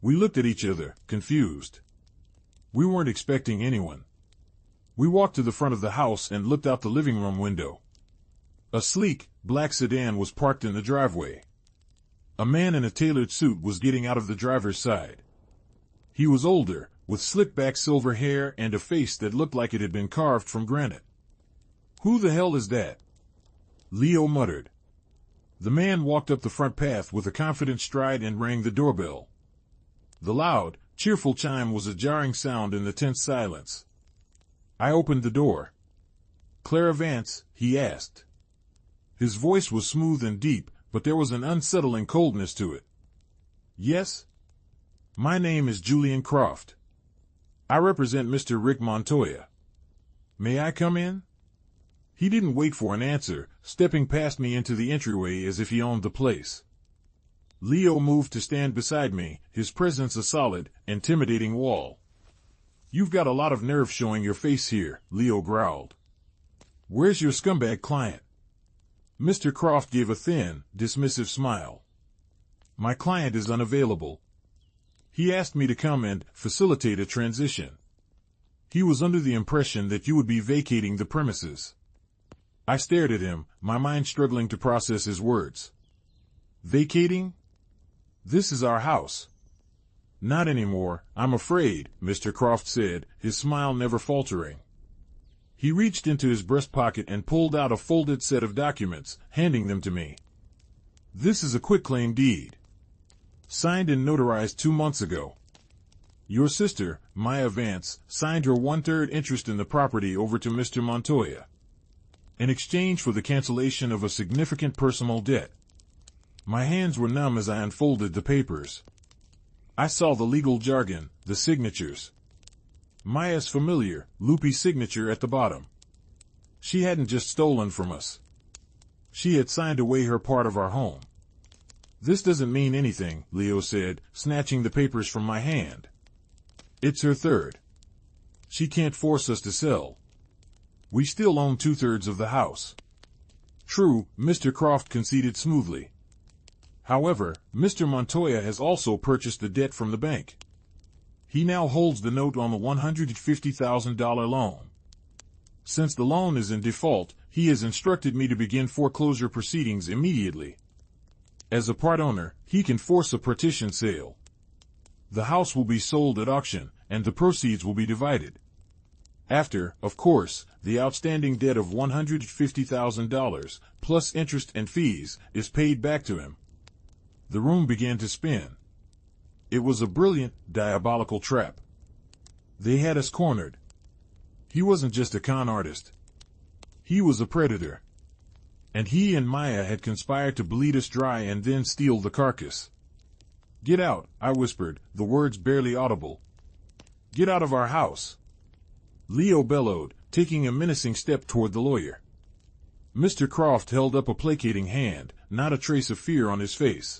Speaker 1: We looked at each other, confused. We weren't expecting anyone. We walked to the front of the house and looked out the living room window. A sleek, black sedan was parked in the driveway. A man in a tailored suit was getting out of the driver's side. He was older, with slick-back silver hair and a face that looked like it had been carved from granite. Who the hell is that? Leo muttered. The man walked up the front path with a confident stride and rang the doorbell. The loud, cheerful chime was a jarring sound in the tense silence. I opened the door. Clara Vance, he asked. His voice was smooth and deep, but there was an unsettling coldness to it. Yes? My name is Julian Croft. I represent Mr. Rick Montoya. May I come in? He didn't wait for an answer, stepping past me into the entryway as if he owned the place. Leo moved to stand beside me, his presence a solid, intimidating wall. You've got a lot of nerve showing your face here, Leo growled. Where's your scumbag client? Mr. Croft gave a thin, dismissive smile. My client is unavailable. He asked me to come and facilitate a transition. He was under the impression that you would be vacating the premises. I stared at him, my mind struggling to process his words. Vacating? This is our house. Not anymore, I'm afraid, Mr. Croft said, his smile never faltering. He reached into his breast pocket and pulled out a folded set of documents, handing them to me. This is a quitclaim deed. Signed and notarized 2 months ago. Your sister, Maya Vance, signed her 1/3 interest in the property over to Mr. Montoya. In exchange for the cancellation of a significant personal debt. My hands were numb as I unfolded the papers. I saw the legal jargon, the signatures. Maya's familiar, loopy signature at the bottom. She hadn't just stolen from us. She had signed away her part of our home. This doesn't mean anything, Leo said, snatching the papers from my hand. It's her third. She can't force us to sell. We still own 2/3 of the house. True, Mr. Croft conceded smoothly. However, Mr. Montoya has also purchased the debt from the bank. He now holds the note on the $150,000 loan. Since the loan is in default, he has instructed me to begin foreclosure proceedings immediately. As a part owner, he can force a partition sale. The house will be sold at auction, and the proceeds will be divided. After, of course, the outstanding debt of $150,000, plus interest and fees, is paid back to him. The room began to spin. It was a brilliant, diabolical trap. They had us cornered. He wasn't just a con artist. He was a predator. And he and Maya had conspired to bleed us dry and then steal the carcass. "Get out," I whispered, the words barely audible. "Get out of our house." Leo bellowed, taking a menacing step toward the lawyer. Mr. Croft held up a placating hand, not a trace of fear on his face.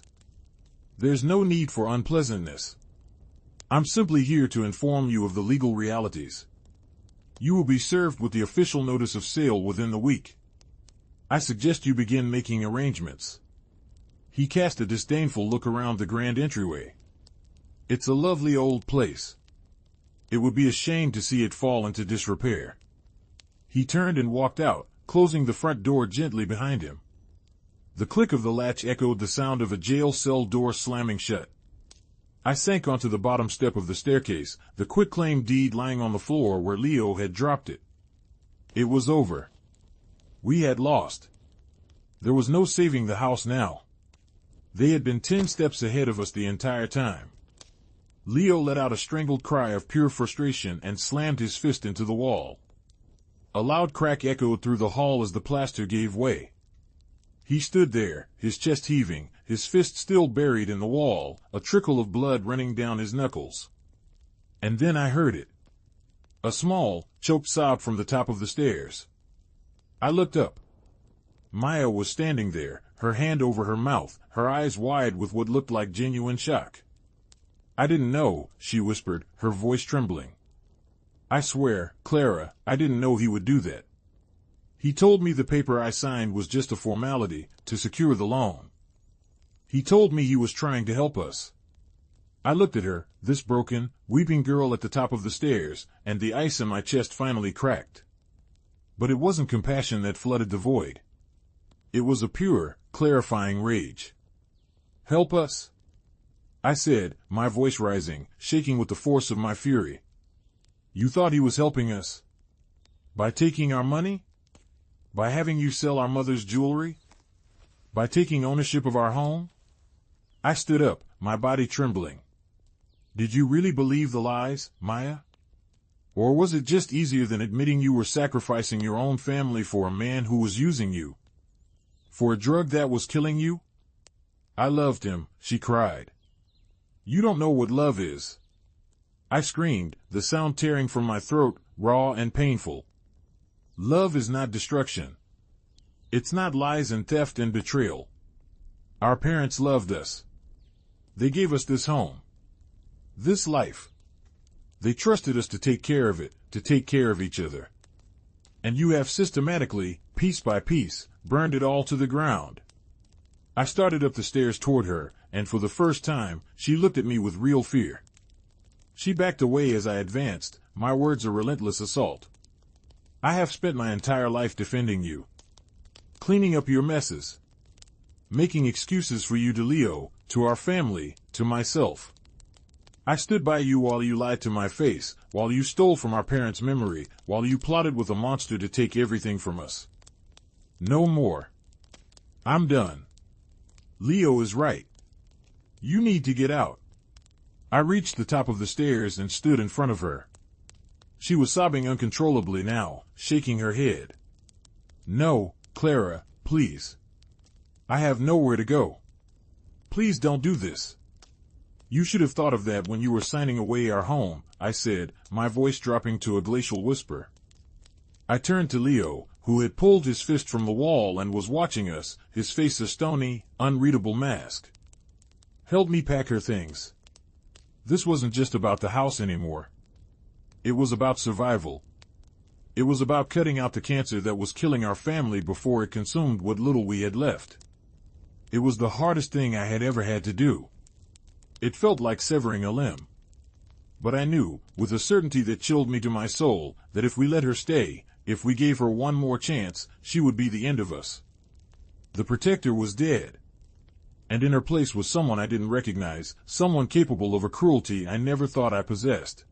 Speaker 1: "There's no need for unpleasantness. I'm simply here to inform you of the legal realities. You will be served with the official notice of sale within the week. I suggest you begin making arrangements." He cast a disdainful look around the grand entryway. "It's a lovely old place. It would be a shame to see it fall into disrepair." He turned and walked out, closing the front door gently behind him. The click of the latch echoed the sound of a jail cell door slamming shut. I sank onto the bottom step of the staircase, the quitclaim deed lying on the floor where Leo had dropped it. It was over. We had lost. There was no saving the house now. They had been 10 steps ahead of us the entire time. Leo let out a strangled cry of pure frustration and slammed his fist into the wall. A loud crack echoed through the hall as the plaster gave way. He stood there, his chest heaving, his fist still buried in the wall, a trickle of blood running down his knuckles. And then I heard it. A small, choked sob from the top of the stairs. I looked up. Maya was standing there, her hand over her mouth, her eyes wide with what looked like genuine shock. "I didn't know," she whispered, her voice trembling. "I swear, Clara, I didn't know he would do that. He told me the paper I signed was just a formality, to secure the loan. He told me he was trying to help us." I looked at her, this broken, weeping girl at the top of the stairs, and the ice in my chest finally cracked. But it wasn't compassion that flooded the void. It was a pure, clarifying rage. "Help us?" I said, my voice rising, shaking with the force of my fury. "You thought he was helping us? By taking our money? By having you sell our mother's jewelry? By taking ownership of our home?" I stood up, my body trembling. "Did you really believe the lies, Maya? Or was it just easier than admitting you were sacrificing your own family for a man who was using you? For a drug that was killing you?" "I loved him," she cried. "You don't know what love is." I screamed, the sound tearing from my throat, raw and painful. "Love is not destruction. It's not lies and theft and betrayal. Our parents loved us. They gave us this home. This life. They trusted us to take care of it, to take care of each other. And you have systematically, piece by piece, burned it all to the ground." I started up the stairs toward her, and for the first time, she looked at me with real fear. She backed away as I advanced, my words a relentless assault. "I have spent my entire life defending you. Cleaning up your messes. Making excuses for you to Leo, to our family, to myself. I stood by you while you lied to my face, while you stole from our parents' memory, while you plotted with a monster to take everything from us. No more. I'm done. Leo is right. You need to get out." I reached the top of the stairs and stood in front of her. She was sobbing uncontrollably now, shaking her head. "No, Clara, please. I have nowhere to go. Please don't do this." "You should have thought of that when you were signing away our home," I said, my voice dropping to a glacial whisper. I turned to Leo, who had pulled his fist from the wall and was watching us, his face a stony, unreadable mask. "Help me pack her things." This wasn't just about the house anymore. It was about survival. It was about cutting out the cancer that was killing our family before it consumed what little we had left. It was the hardest thing I had ever had to do. It felt like severing a limb. But I knew, with a certainty that chilled me to my soul, that if we let her stay, if we gave her one more chance, she would be the end of us. The protector was dead. And in her place was someone I didn't recognize, someone capable of a cruelty I never thought I possessed.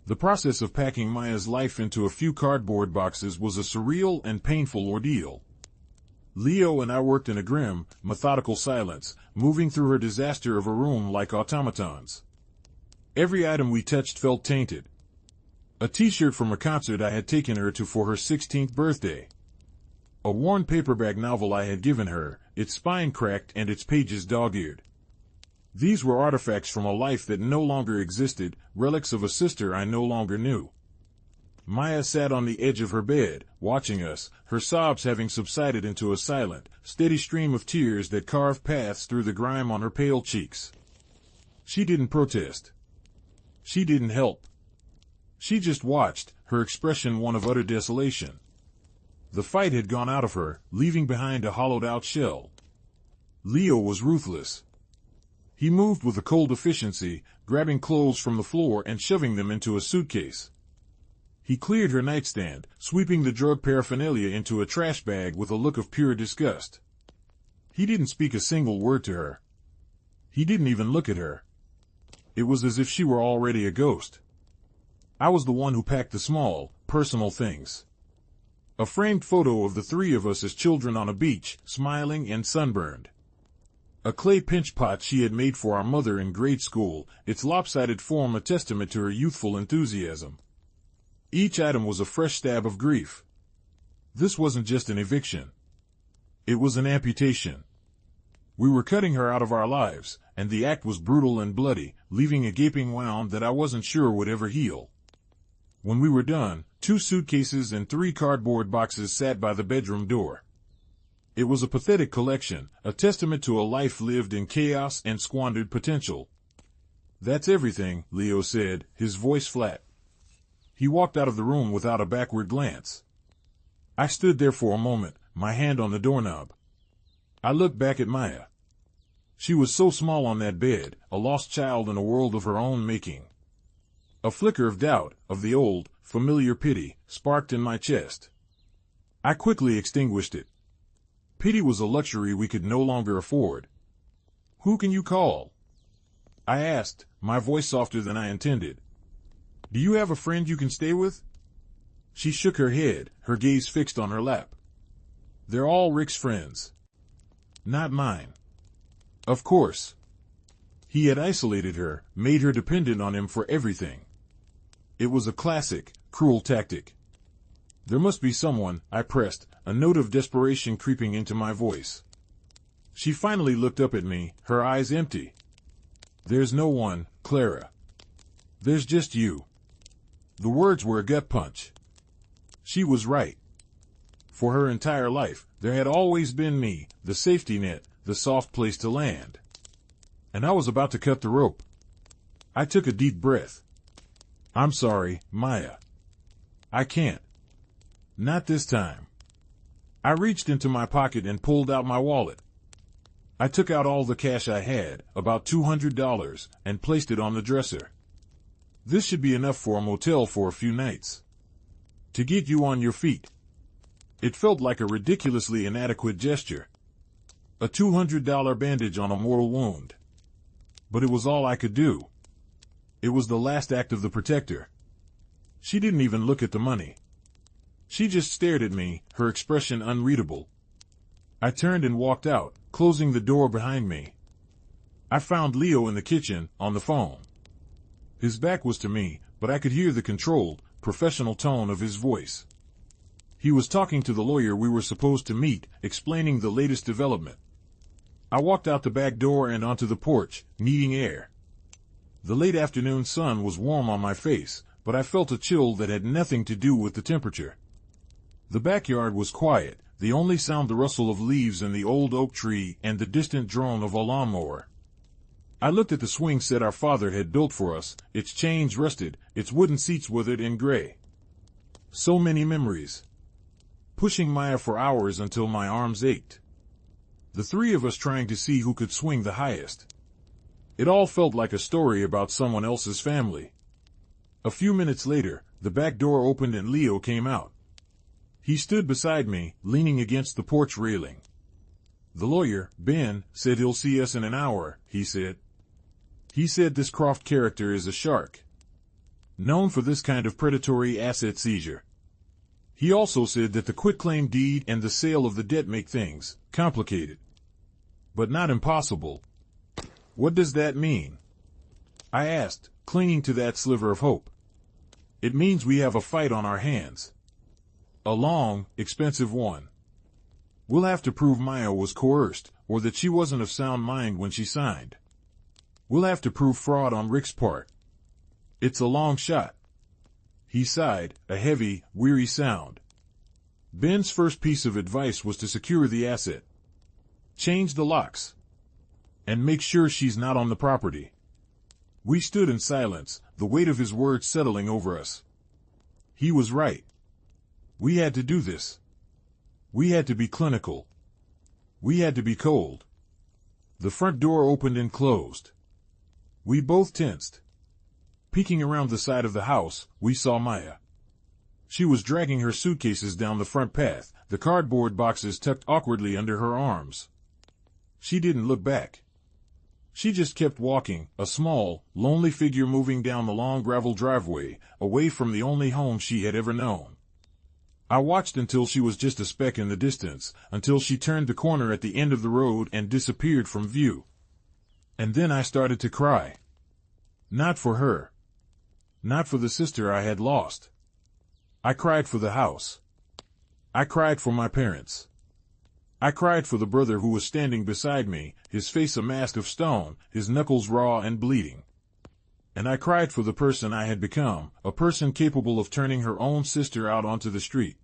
Speaker 1: The process of packing Maya's life into a few cardboard boxes was a surreal and painful ordeal. Leo and I worked in a grim, methodical silence, moving through her disaster of a room like automatons. Every item we touched felt tainted. A t-shirt from a concert I had taken her to for her 16th birthday. A worn paperback novel I had given her, its spine cracked and its pages dog-eared. These were artifacts from a life that no longer existed, relics of a sister I no longer knew. Maya sat on the edge of her bed, watching us, her sobs having subsided into a silent, steady stream of tears that carved paths through the grime on her pale cheeks. She didn't protest. She didn't help. She just watched, her expression one of utter desolation. The fight had gone out of her, leaving behind a hollowed-out shell. Leo was ruthless. He moved with a cold efficiency, grabbing clothes from the floor and shoving them into a suitcase. He cleared her nightstand, sweeping the drug paraphernalia into a trash bag with a look of pure disgust. He didn't speak a single word to her. He didn't even look at her. It was as if she were already a ghost. I was the one who packed the small, personal things. A framed photo of the three of us as children on a beach, smiling and sunburned. A clay pinch pot she had made for our mother in grade school, its lopsided form a testament to her youthful enthusiasm. Each item was a fresh stab of grief. This wasn't just an eviction. It was an amputation. We were cutting her out of our lives, and the act was brutal and bloody, leaving a gaping wound that I wasn't sure would ever heal. When we were done, 2 suitcases and 3 cardboard boxes sat by the bedroom door. It was a pathetic collection, a testament to a life lived in chaos and squandered potential. "That's everything," Leo said, his voice flat. He walked out of the room without a backward glance. I stood there for a moment, my hand on the doorknob. I looked back at Maya. She was so small on that bed, a lost child in a world of her own making. A flicker of doubt, of the old, familiar pity, sparked in my chest. I quickly extinguished it. Pity was a luxury we could no longer afford. "Who can you call?" I asked, my voice softer than I intended. "Do you have a friend you can stay with?" She shook her head, her gaze fixed on her lap. "They're all Rick's friends. Not mine." Of course. He had isolated her, made her dependent on him for everything. It was a classic, cruel tactic. "There must be someone," I pressed, a note of desperation creeping into my voice. She finally looked up at me, her eyes empty. "There's no one, Clara. There's just you." The words were a gut punch. She was right. For her entire life, there had always been me, the safety net, the soft place to land. And I was about to cut the rope. I took a deep breath. "I'm sorry, Maya. I can't. Not this time." I reached into my pocket and pulled out my wallet. I took out all the cash I had, about $200, and placed it on the dresser. "This should be enough for a motel for a few nights. To get you on your feet." It felt like a ridiculously inadequate gesture. A $200 bandage on a mortal wound. But it was all I could do. It was the last act of the protector. She didn't even look at the money. She just stared at me, her expression unreadable. I turned and walked out, closing the door behind me. I found Leo in the kitchen, on the phone. His back was to me, but I could hear the controlled, professional tone of his voice. He was talking to the lawyer we were supposed to meet, explaining the latest development. I walked out the back door and onto the porch, needing air. The late afternoon sun was warm on my face, but I felt a chill that had nothing to do with the temperature. The backyard was quiet, the only sound the rustle of leaves in the old oak tree and the distant drone of a lawnmower. I looked at the swing set our father had built for us, its chains rusted, its wooden seats withered and gray. So many memories. Pushing Maya for hours until my arms ached. The 3 of us trying to see who could swing the highest. It all felt like a story about someone else's family. A few minutes later, the back door opened and Leo came out. He stood beside me, leaning against the porch railing. The lawyer, Ben, said he'll see us in an hour, he said. He said this Croft character is a shark, known for this kind of predatory asset seizure. He also said that the quitclaim deed and the sale of the debt make things complicated, but not impossible. What does that mean? I asked, clinging to that sliver of hope. It means we have a fight on our hands. A long, expensive one. We'll have to prove Maya was coerced, or that she wasn't of sound mind when she signed. We'll have to prove fraud on Rick's part. It's a long shot. He sighed, a heavy, weary sound. Ben's first piece of advice was to secure the asset. Change the locks. And make sure she's not on the property. We stood in silence, the weight of his words settling over us. He was right. We had to do this. We had to be clinical. We had to be cold. The front door opened and closed. We both tensed. Peeking around the side of the house, we saw Maya. She was dragging her suitcases down the front path, the cardboard boxes tucked awkwardly under her arms. She didn't look back. She just kept walking, a small, lonely figure moving down the long gravel driveway, away from the only home she had ever known. I watched until she was just a speck in the distance, until she turned the corner at the end of the road and disappeared from view. And then I started to cry. Not for her. Not for the sister I had lost. I cried for the house. I cried for my parents. I cried for the brother who was standing beside me, his face a mask of stone, his knuckles raw and bleeding. And I cried for the person I had become, a person capable of turning her own sister out onto the street.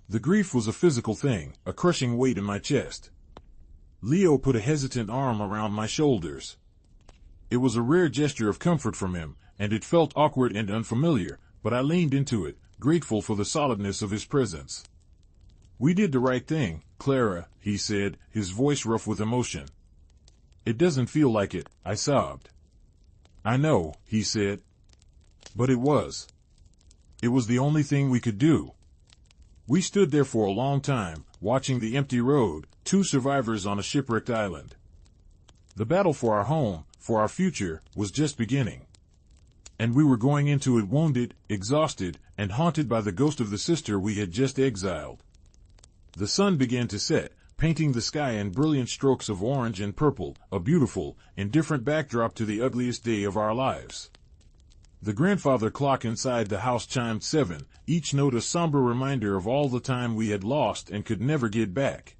Speaker 1: The grief was a physical thing, a crushing weight in my chest. Leo put a hesitant arm around my shoulders. It was a rare gesture of comfort from him, and it felt awkward and unfamiliar, but I leaned into it, grateful for the solidness of his presence. "We did the right thing, Clara," he said, his voice rough with emotion. "It doesn't feel like it," I sobbed. "I know," he said. "But it was. It was the only thing we could do." We stood there for a long time, watching the empty road, two survivors on a shipwrecked island. The battle for our home, for our future, was just beginning. And we were going into it wounded, exhausted, and haunted by the ghost of the sister we had just exiled. The sun began to set, painting the sky in brilliant strokes of orange and purple, a beautiful, indifferent backdrop to the ugliest day of our lives. The grandfather clock inside the house chimed 7, each note a somber reminder of all the time we had lost and could never get back.